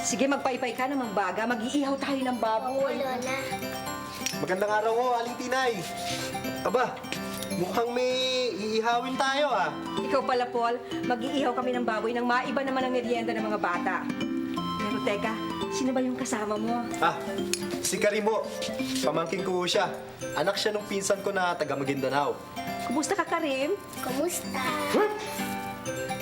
Sige, magpaypay ka na magbaga. Mag-iihaw tayo ng baboy. Oo, Lola. Magandang araw ho, Aling Tinay. Aba, mukhang may iihawin tayo ah. Ikaw pala, Paul, mag-iihaw kami ng baboy nang maiba naman ang merienda ng mga bata. Pero teka, sino ba yung kasama mo? Ah, si Karim ho. Pamangkin ko ho siya. Anak siya nung pinsan ko na taga Maguindanao. Kumusta ka, Karim? Kumusta?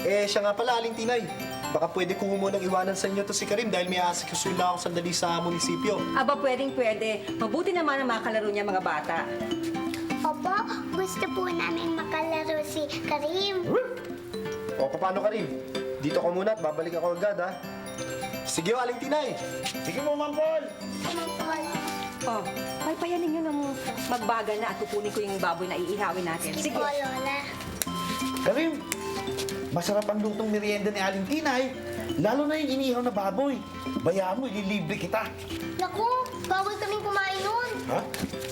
Eh, siya nga pala, Aling Tinay. Baka pwede ko munang iwanan sa inyo to si Karim dahil may asikasuin lang ako sandali sa munisipyo. Aba, pwedeng-pwede. Mabuti naman ang makalaro niya mga bata. Opo, gusto po namin makalaro si Karim. O, paano Karim? Dito ka muna at babalik ako agad ha. Sige ho, Aling Tinay. Sige mo, Ma'am Paul. Oh, paypayan ninyo ng magbaga na at kukunin ko yung baboy na iihawin natin. Sige po, Lola. Karim, masarap ang lutong merienda ni Aling Tinay. Lalo na yung inihaw na baboy. Bayaan mo, ililibre kita. Naku, bawal kaming kumain nun. Ha?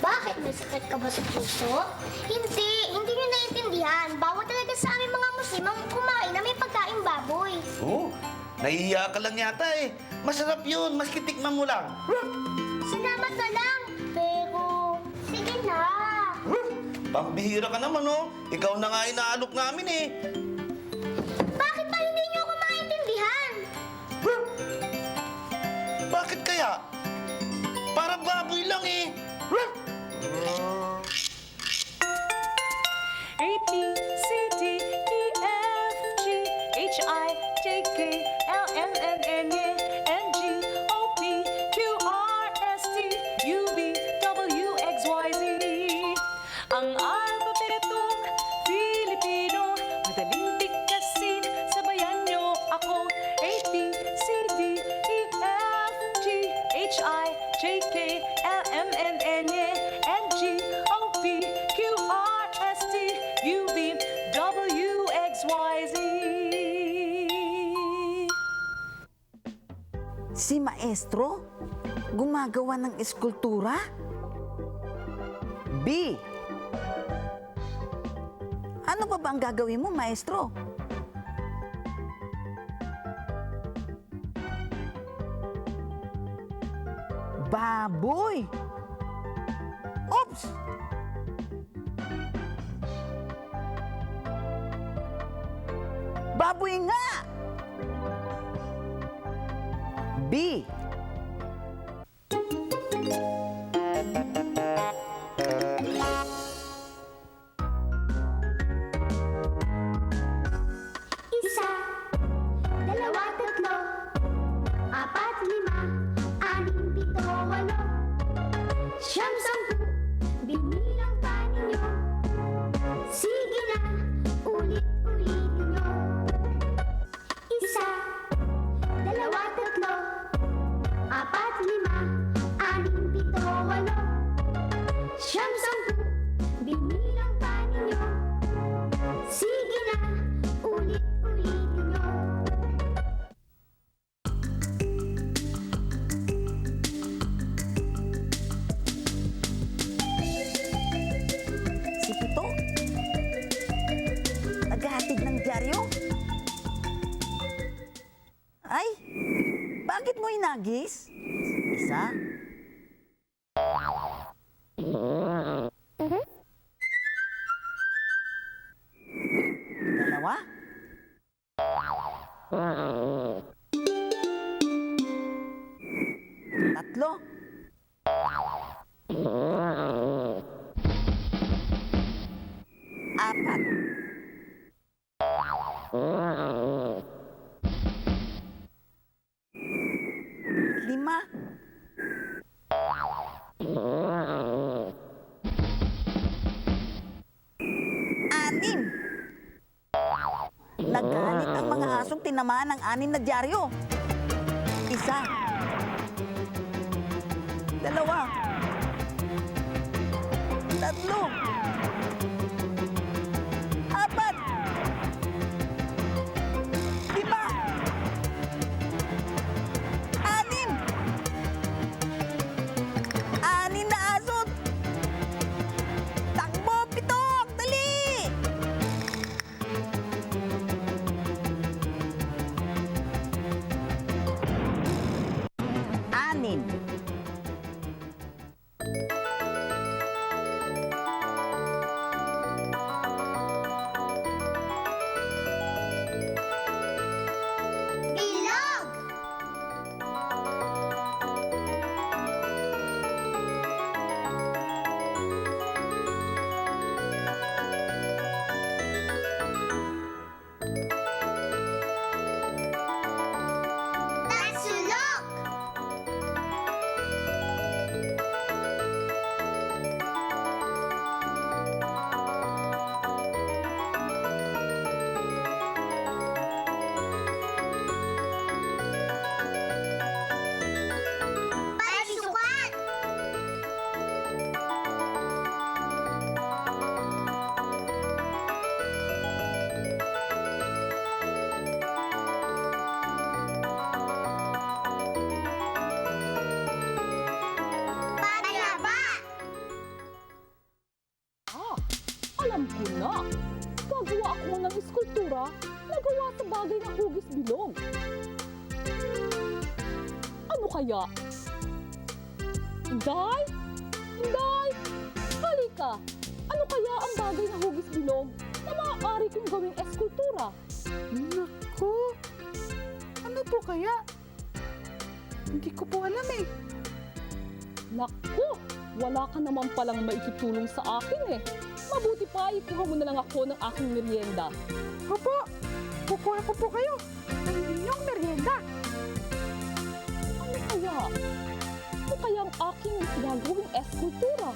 Bakit? May sakit ka ba sa puso? Hindi nyo naiintindihan. Bawal talaga sa aming mga Muslim ang kumain na may pagkain baboy. Oo, nahihiya ka lang yata eh. Masarap yun, maski tikman mo lang. Salamat na lang. Pero, sige na. Pambihira ka naman oh. Ikaw na nga inaalok namin eh. Bakit ba hindi nyo ako maintindihan? Bakit kaya? Para baboy lang eh. A, B, C, D, E, F, G, H, I, J, K, L, M, N, N, N, G, O, P, Q, R, S, T, U, V, W, X, Y, Z. Ang alpabetong Filipino, madaling bigkasin, sabayan niyo ako. A, B, C, D, E, F, G, H, I, J, K, L, M, N, N, N, G, O, P, Q, R, S, T, U, V, W, X, Y, Z. Si maestro, gumagawa ng eskultura? B. Ano pa ba ang gagawin mo, maestro? Baboy! Oops! Baboy nga! B. Isa, dalawa, tatlo, apat, lima, anim, pito, walo, siyam, sampu, binilang pa ninyo. Sige na, ulit-ulitin nyo. Isa, dalawa, tatlo, apat, lima, anim, pito, walo, siyam, sampu, binilang pa ninyo. Sige na, ulit-ulitin nyo. Si Pito? Naghahatid ng dyaryo? Ay, bakit mo inagis? Isa? Dalawa? Tatlo? Apat? Lima? Anim? Nagalit ang mga asong tinamaan ng anim na dyaryo. Isa. Dalawa. Tatlo. Apat. Lima. Anim. Anim na aso. Takbo, Pitok! Dali! nga. Gagawa ako ng eskultura na gawa sa bagay na hugis bilog. Ano kaya? Inday? Inday? Halika! Ano kaya ang bagay na hugis bilog na maaari kong gawing eskultura? Naku! Ano po kaya? Hindi ko po alam eh. Naku! Wala ka naman palang maitutulong sa akin eh. Mabuti pa, ikuha mo na lang ako ng aking merienda. Opo, kukuha ko po kayo ng inyong merienda. Ano kaya? Ano kaya ang aking gagawing eskultura?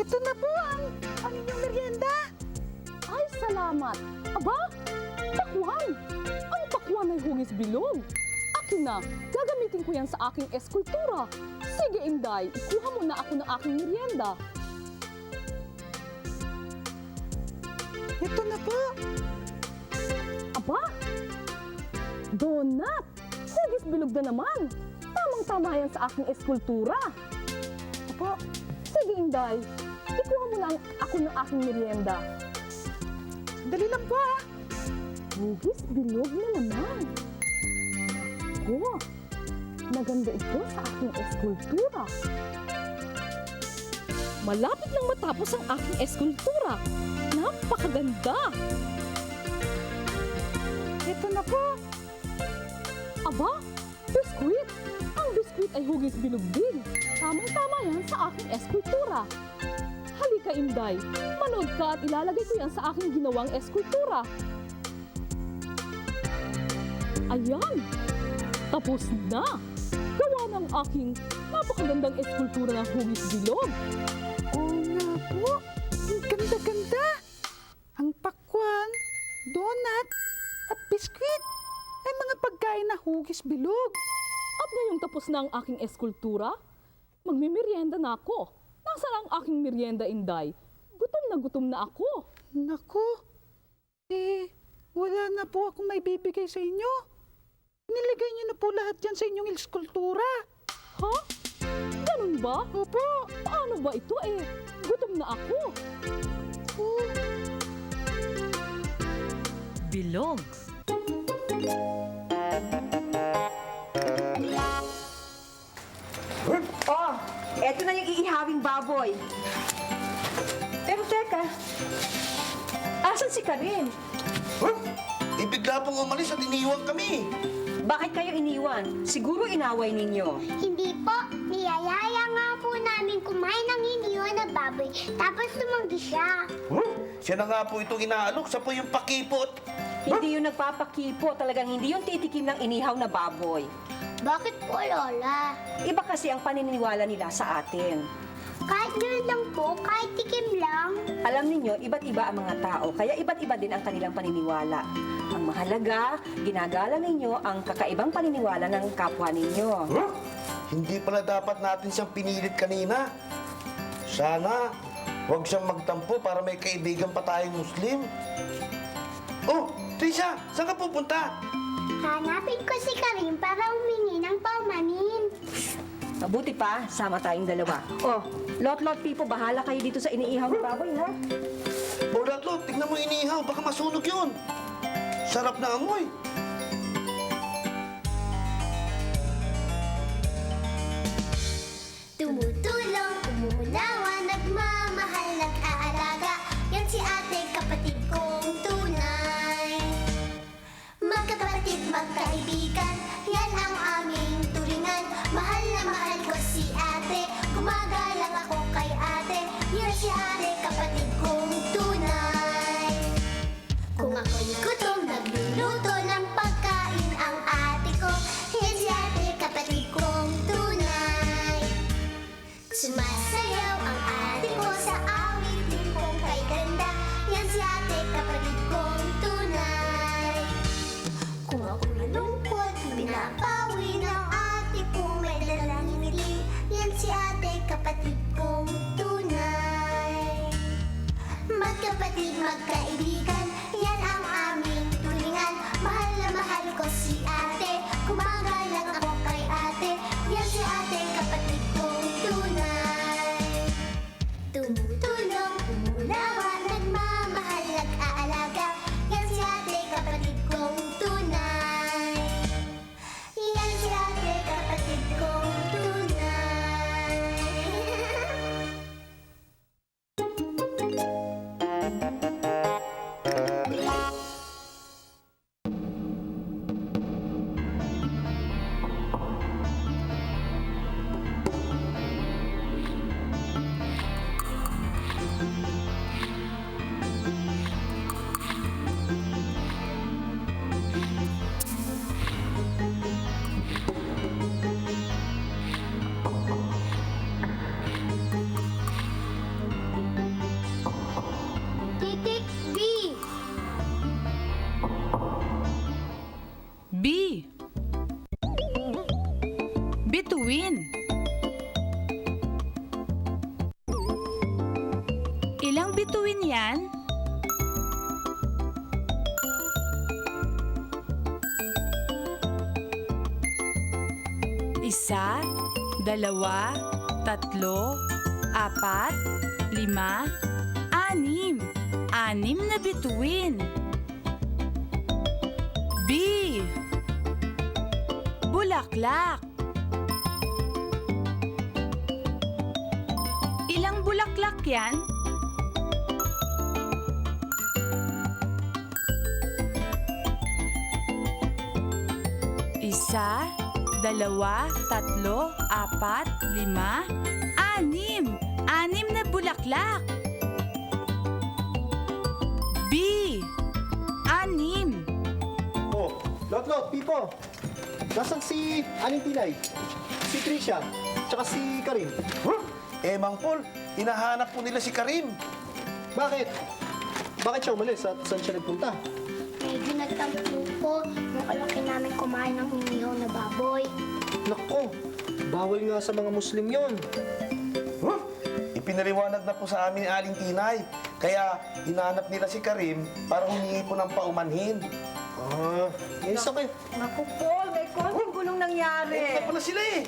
Ito na po ang inyong merienda. Ay, salamat! Aba, pakwan! Ang pakwan ay hugis bilog. Akin na, gagamitin ko yan sa aking eskultura. Sige, Inday, ikuha mo na ako ng aking merienda. Ito na po. Aba, donut! Hugis bilog na naman. Tamang-tama yan sa aking eskultura. Opo, Sige, Inday, ikuha mo na ako ng aking merienda. dali lang po ha. Hugis bilog na naman. Ako, maganda ito sa aking eskultura. Malapit nang matapos ang aking eskultura. Napakaganda! Ito na po. Aba, biskwit! Ang biskwit ay hugis bilog din. Tamang-tama yan sa aking eskultura. Halika, Inday. Manood ka at ilalagay ko yan sa aking ginawang eskultura. Ayan! Tapos na! Gawa ng aking napakagandang eskultura ng hugis bilog. Oo nga po. Ang ganda-ganda. Ang pakwan, donut, at biskwit ay mga pagkain na hugis bilog. At ngayong tapos na ang aking eskultura, magmimerienda na ako. Nasaan ang aking merienda, Inday? Gutom na ako. Naku, wala na po akong may bibigay sa inyo. Nilagay niyo na po lahat yan sa inyong eskultura. Ha? Ganun ba? Opo. Paano ba ito eh? Gutom na ako. Bilog. Oh, eto na yung iihawing baboy. Pero teka, asan si Karim? Bigla pong umalis at iniwan kami. Bakit kayo iniwan? Siguro inaway ninyo. Hindi po, niyayaya nga po namin kumain ng iniwan na baboy, tapos tumanggi siya. Siya na nga po itong inaalok. Siya po yung pakipot. Hindi yung nagpapakipo, talagang hindi yung titikim ng inihaw na baboy. Bakit po, Lola? Iba kasi ang paniniwala nila sa atin. Kahit gano'n lang po, kahit tikim lang. Alam ninyo, iba't iba ang mga tao, kaya iba't iba din ang kanilang paniniwala. Ang mahalaga, ginagalang ninyo ang kakaibang paniniwala ng kapwa ninyo. Hindi pala dapat natin siyang pinilit kanina. Sana, huwag siyang magtampo para may kaibigan pa tayong Muslim. Oh, Trisha, saan ka pupunta? Hanapin ko si Karim para humingi ng paumanin. Mabuti pa, sama tayong dalawa. Oh, lot people, bahala kayo dito sa iniihaw na baboy, ha? O Latlot, tignan mo yung inihaw. Baka masunog yun. Sarap na amoy. Tumutulong, umuunawa, nagmamahal, nag-aalaga. Yan si ate, kapatid kong tunay. Magkakapatid, magkaibigan, yan ang aming turingan. Mahal na mahal ko si ate, gumagalang ako kay ate. Yan si ate, kapatid kong tunay. Kung ako'y gutom, nagluluto ng B. Bituin. Ilang bituin yan? Isa, dalawa, tatlo, apat, lima, anim. Anim na bituin. B. Bulaklak. Ilang bulaklak yan? Isa, dalawa, tatlo, apat, lima, anim. Anim na bulaklak. B. Anim. Oh, Lot, Pipo. Nasaan si Aling Tinay? Si Trisha? Tsaka si Karim? Huh? Mang Paul, hinahanap po nila si Karim. Bakit? Bakit siya umalis at saan siya nagpunta? Medyo nagtampo po nung kalaki namin kumain ng inihaw na baboy. Nako, bawal nga sa mga Muslim yon. Huh? Ipinaliwanag na po sa amin ni Aling Tinay. Kaya hinahanap nila si Karim para humingi po ng paumanhin. Isa kayo. Naku, Paul, may konting gulong nangyari. Pala sila eh.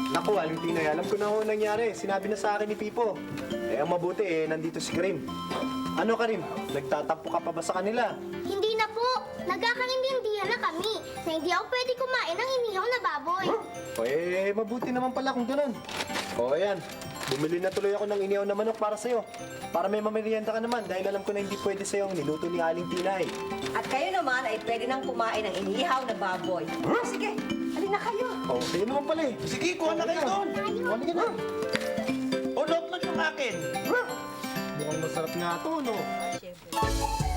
Naku, Aling Tinay, alam ko na ho nangyari. Sinabi na sa akin ni Pipo. Ang mabuti nandito si Karim. Ano, Karim? Nagtatampo ka pa ba sa kanila? Hindi na po. Nagkakaintindihan na kami na hindi ako pwede kumain ng inihaw na baboy. Mabuti naman pala kung ganun. Ayan. Bumili na tuloy ako ng inihaw na manok para sa'yo. Para may mamerienda ka naman dahil alam ko na hindi pwede sa'yo ang niluto ni Aling Tinay. At kayo naman ay pwede nang kumain ng inihaw na baboy. Sige, halina kayo. Kayo naman pala eh. Sige, kuha na kayo doon. Kuha na ka na. O, lot yung akin. Mukhang masarap nga to, no? Siyempre.